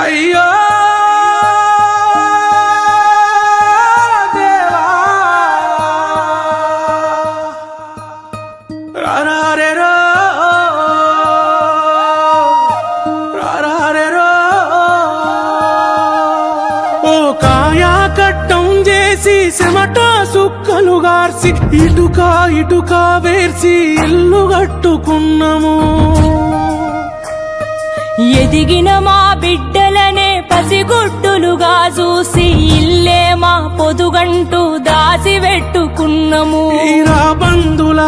అయ్యో దేవా రారారేరో రారారేరో ఓ కాయా కట్టం చేసి చెమట సుక్కలు గార్చి ఇటుక వేర్చి ఇల్లు కట్టుకున్నాము. ఎదిగిన మా బిడ్డలనే పసిగుడ్డులుగా చూసి ఇల్లే మా పొదుగంటూ దాసి పెట్టుకున్నాము. ఈరా బంధుల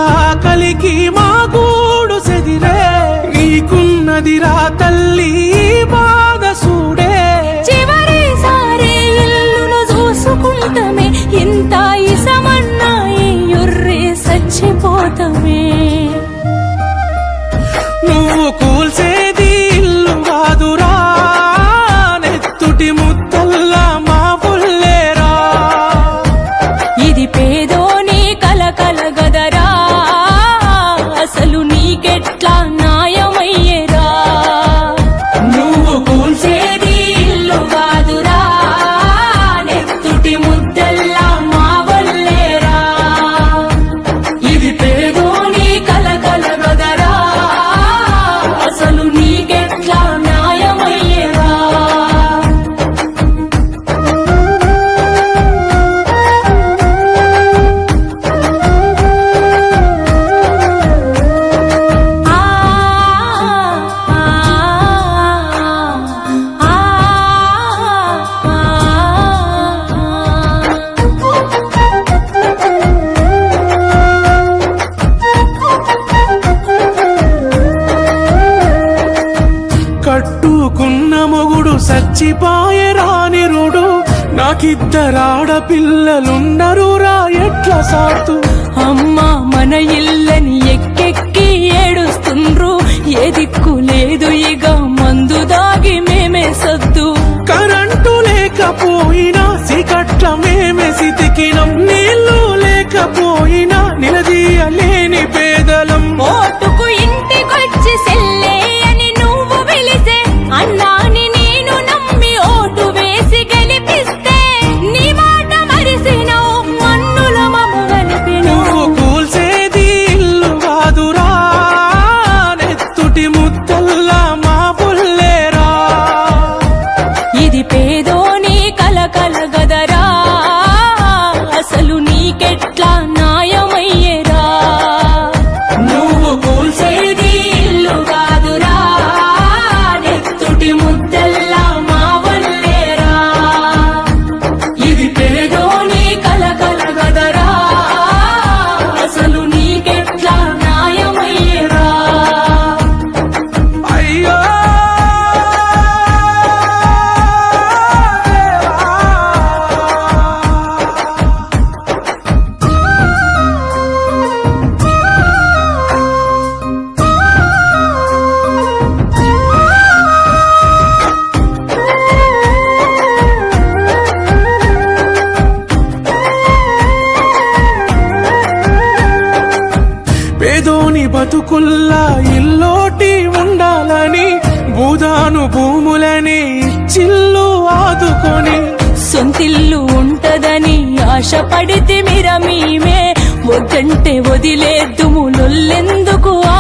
కలికి మా గూడు సెదిరే నీకున్నదిరా తల్లి బాధ సూడే. చివరిసారి ఇల్లును చూసుకుంటమే ఇంత ఇసమన్నా ఎర్రి చచ్చిపోతమే. నువ్వు కూల్చేది ఇల్లు కాదురా నెత్తుటి ముద్దల్లా మా పుల్లేరా. ఇది పేదోని కలకల గదరా అసలు నీకెట్లా న్యాయమయ్యేరా. నువ్వు కూల్చేది ఇల్లు కాదురా నెత్తుటి ముద్దల్లా మా వల్లేరా. ఇది పేదోని కలకల గదరా అసలు నీకెట్లా న్యాయమయ్యేరా. కట్టుకున్న మొగుడు సచ్చిపాయరా నిరుడు. నాకిద్దరాడపిల్లలున్నరురా ఎట్లా సాతు. అమ్మా మన ఇల్లని ఎక్కెక్కి ఏడుస్తుండ్రు. ఏ దిక్కు లేదు ఇక మందు దాగి మేమే సద్దు. కరెంటు లేకపోయినా సికట్ల మేమే సితికినం. నీళ్లు లేకపోయినా నిలదీయలేని పేదలం. ఓటుకు ఇంటికొచ్చి సెల్లే అని నువ్వు పిలిసే అన్నాని నేను నమ్మి ఓటు వేసి గెలిపిస్తే నీ మాట మరిసినవు మన్నుల మమ్ము గలిపినవు. నువ్వు కూల్చేది ఇల్లు కాదురా నెత్తుటి ముద్దల్లా మా పుల్లేరా. ఇది పేదోని కలకల గదరా అసలు నీకెట్లా న్యాయమయ్యేరా. నువ్వు కూల్చేది ఇల్లు కాదురా నెత్తుటి ముద్దల్లా మా వల్లేరా. ఇది పేదోని కలకల గదరా అసలు నీకెట్లా న్యాయమయ్యేరా. అయ్యో పేదోని బతుకుల్లా ఇల్లోటి ఉండాలని భూదాను భూములని ఇచ్చిల్లు ఆదుకొని. సొంతిల్లు ఉంటదని ఆశపడితే మీరా మేమే వద్దంటే వదిలేద్దుము లొల్లెందుకు ఆ